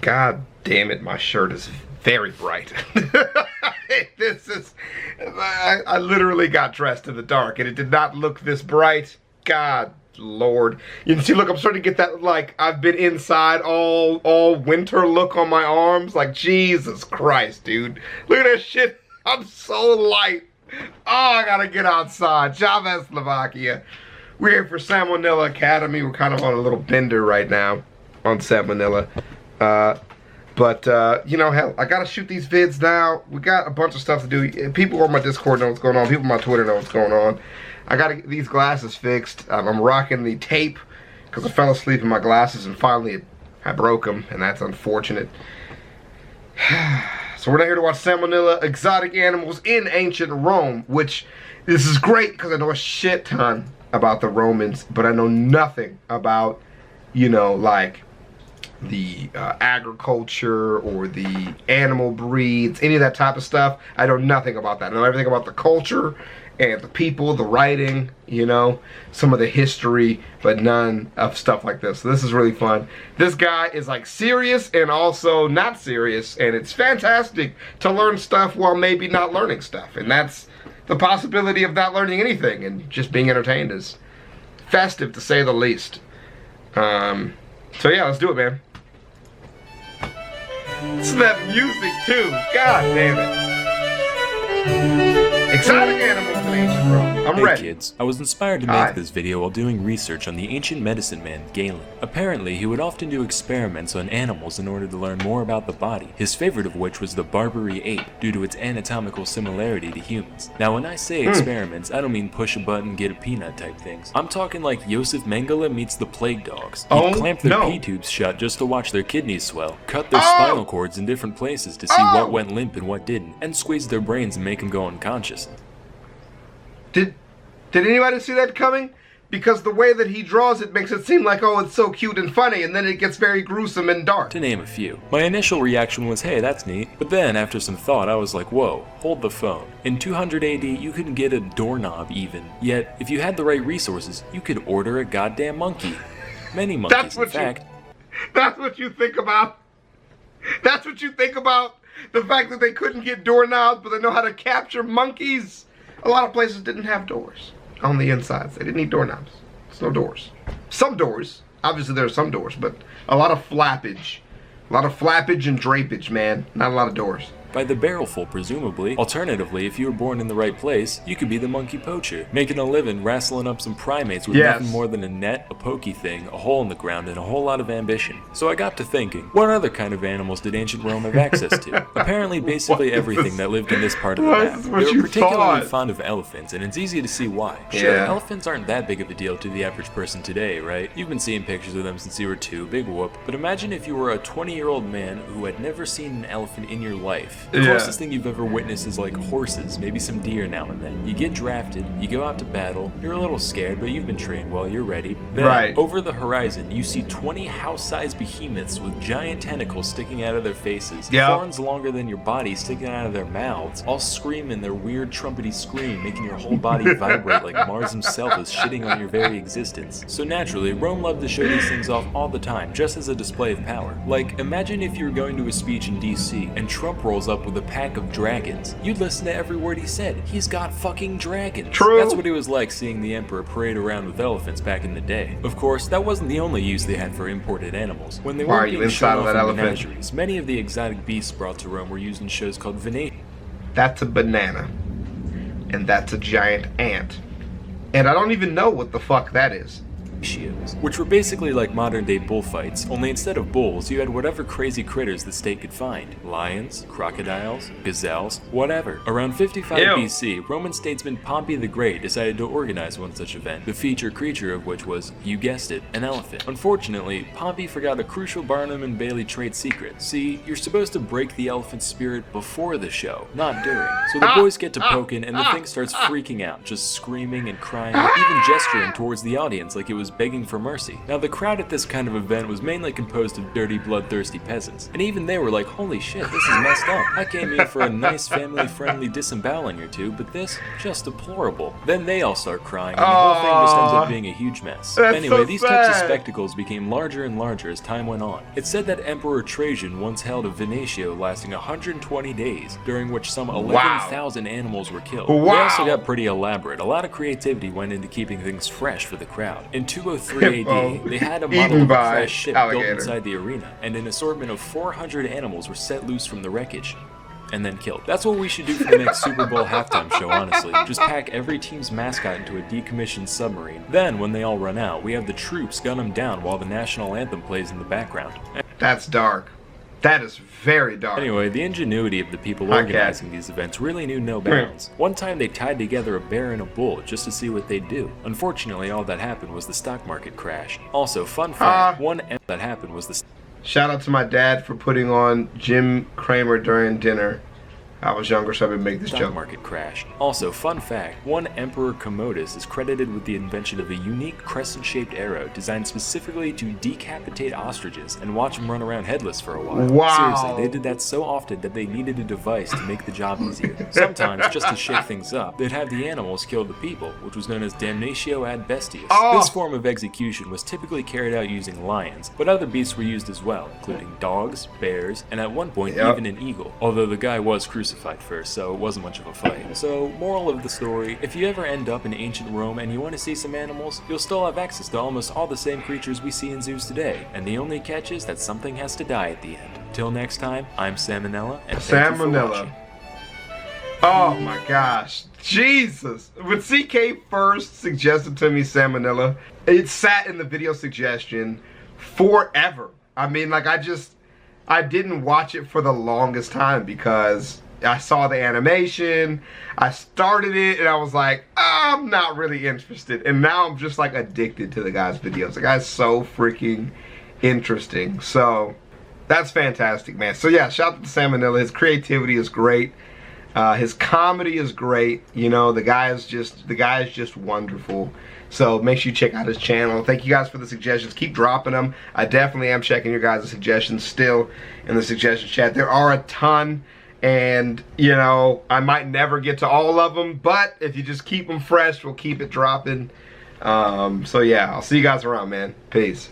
God damn it, my shirt is very bright. This is... I literally got dressed in the dark and it did not look this bright. God Lord. You can see, look, I'm starting to get that, like, I've been inside all winter look on my arms. Like, Jesus Christ, dude. Look at that shit. I'm so light. Oh, I gotta get outside. ChavezzSlovakia. We're here for Salmonella Academy. We're kind of on a little bender right now on Salmonella. You know, hell, I gotta shoot these vids now. We got a bunch of stuff to do. People on my Discord know what's going on. People on my Twitter know what's going on. I gotta get these glasses fixed. I'm rocking the tape because I fell asleep in my glasses and finally I broke them, and that's unfortunate. So we're not here to watch Salmonella, exotic animals in ancient Rome, which this is great because I know a shit ton about the Romans, but I know nothing about, you know, like the agriculture or the animal breeds, any of that type of stuff. I know nothing about that. I know everything about the culture and the people, the writing, you know, some of the history, but none of stuff like this. So this is really fun. This guy is like serious and also not serious, and it's fantastic to learn stuff while maybe not learning stuff. And that's the possibility of not learning anything and just being entertained is festive, to say the least. So yeah, let's do it, man. It's that music too. God damn it. Exotic animals in ancient Rome. I'm ready. Hey kids, I was inspired to make this video while doing research on the ancient medicine man, Galen. Apparently, he would often do experiments on animals in order to learn more about the body, his favorite of which was the Barbary ape, due to its anatomical similarity to humans. Now when I say experiments, I don't mean push a button, get a peanut type things. I'm talking like Josef Mengele meets the plague dogs. He'd clamp their P-tubes shut just to watch their kidneys swell, cut their spinal cords in different places to see what went limp and what didn't, and squeeze their brains and make them go unconscious. Did anybody see that coming? Because the way that he draws it makes it seem like, oh, it's so cute and funny, and then it gets very gruesome and dark. To name a few. My initial reaction was, hey, that's neat. But then, after some thought, I was like, whoa, hold the phone. In 200 AD, you couldn't get a doorknob even. Yet, if you had the right resources, you could order a goddamn monkey. Many monkeys, in fact. That's what you think about? That's what you think about? The fact that they couldn't get doorknobs, but they know how to capture monkeys? A lot of places didn't have doors on the insides. They didn't need doorknobs. There's no doors. Some doors. Obviously there are some doors, but a lot of flappage. A lot of flappage and drapage, man. Not a lot of doors. By the barrelful, presumably. Alternatively, if you were born in the right place, you could be the monkey poacher, making a living wrestling up some primates with nothing more than a net, a pokey thing, a hole in the ground, and a whole lot of ambition. So I got to thinking, what other kind of animals did ancient Rome have access to? Apparently, basically everything that lived in this part of the map. They were particularly fond of elephants, and it's easy to see why. Sure, elephants aren't that big of a deal to the average person today, right? You've been seeing pictures of them since you were 2, big whoop. But imagine if you were a 20-year-old man who had never seen an elephant in your life. The closest thing you've ever witnessed is like horses, maybe some deer now and then. You get drafted, you go out to battle, you're a little scared, but you've been trained well, you're ready. Then, over the horizon, you see 20 house-sized behemoths with giant tentacles sticking out of their faces, horns longer than your body sticking out of their mouths, all screaming their weird trumpety scream, making your whole body vibrate like Mars himself is shitting on your very existence. So naturally, Rome loved to show these things off all the time, just as a display of power. Like, imagine if you were going to a speech in DC, and Trump rolls up with a pack of dragons. You'd listen to every word he said. He's got fucking dragons. True. That's what it was like seeing the emperor parade around with elephants back in the day. Of course, that wasn't the only use they had for imported animals. When they weren't being shown off in menageries, many of the exotic beasts brought to Rome were used in shows called venation. That's a banana. And that's a giant ant. And I don't even know what the fuck that is. Which were basically like modern day bullfights, only instead of bulls, you had whatever crazy critters the state could find. Lions, crocodiles, gazelles, whatever. Around 55 BC, Roman statesman Pompey the Great decided to organize one such event, the feature creature of which was, you guessed it, an elephant. Unfortunately, Pompey forgot a crucial Barnum and Bailey trade secret. See, you're supposed to break the elephant's spirit before the show, not during. So the boys get to poking and the thing starts freaking out, just screaming and crying, even gesturing towards the audience like it was was begging for mercy. Now the crowd at this kind of event was mainly composed of dirty, bloodthirsty peasants, and even they were like, holy shit, this is messed up. I came here for a nice, family-friendly disemboweling or two, but this, just deplorable. Then they all start crying, and the whole thing just ends up being a huge mess. Anyway, these types of spectacles became larger and larger as time went on. It's said that Emperor Trajan once held a venatio lasting 120 days, during which some 11,000 animals were killed. They also got pretty elaborate. A lot of creativity went into keeping things fresh for the crowd. In 203 AD, they had a model of a crashed ship built inside the arena, and an assortment of 400 animals were set loose from the wreckage and then killed. That's what we should do for the next Super Bowl halftime show, honestly. Just pack every team's mascot into a decommissioned submarine. Then, when they all run out, we have the troops gun them down while the national anthem plays in the background. That's dark. That is very dark. Anyway, the ingenuity of the people organizing these events really knew no bounds. One time they tied together a bear and a bull just to see what they'd do. Unfortunately, all that happened was the stock market crashed. Also, fun fact, that happened was the... Shout out to my dad for putting on Jim Cramer during dinner. I was younger, so I would make this joke. Stock market crashed. Also, fun fact, one Emperor Commodus is credited with the invention of a unique crescent-shaped arrow designed specifically to decapitate ostriches and watch them run around headless for a while. Wow. Seriously, they did that so often that they needed a device to make the job easier. Sometimes, just to shake things up, they'd have the animals kill the people, which was known as damnatio ad bestias. This form of execution was typically carried out using lions, but other beasts were used as well, including dogs, bears, and at one point even an eagle, although the guy was crucified first, so it wasn't much of a fight. So, moral of the story, if you ever end up in ancient Rome and you want to see some animals, you'll still have access to almost all the same creatures we see in zoos today, and the only catch is that something has to die at the end. Till next time, I'm Salmonella, and thank you for watching. Oh my gosh, Jesus! When CK first suggested to me Salmonella, it sat in the video suggestion forever. I mean, like, I didn't watch it for the longest time because I saw the animation, I started it, and I was like, I'm not really interested. And now I'm just like addicted to the guy's videos. The guy's so freaking interesting. So that's fantastic, man. So yeah, shout out to Salmonella. His creativity is great. His comedy is great. You know, the guy is just wonderful. So make sure you check out his channel. Thank you guys for the suggestions. Keep dropping them. I definitely am checking your guys' suggestions still in the suggestion chat. There are a ton, and you know, I might never get to all of them, but if you just keep them fresh, we'll keep it dropping. So yeah, I'll see you guys around, man. Peace.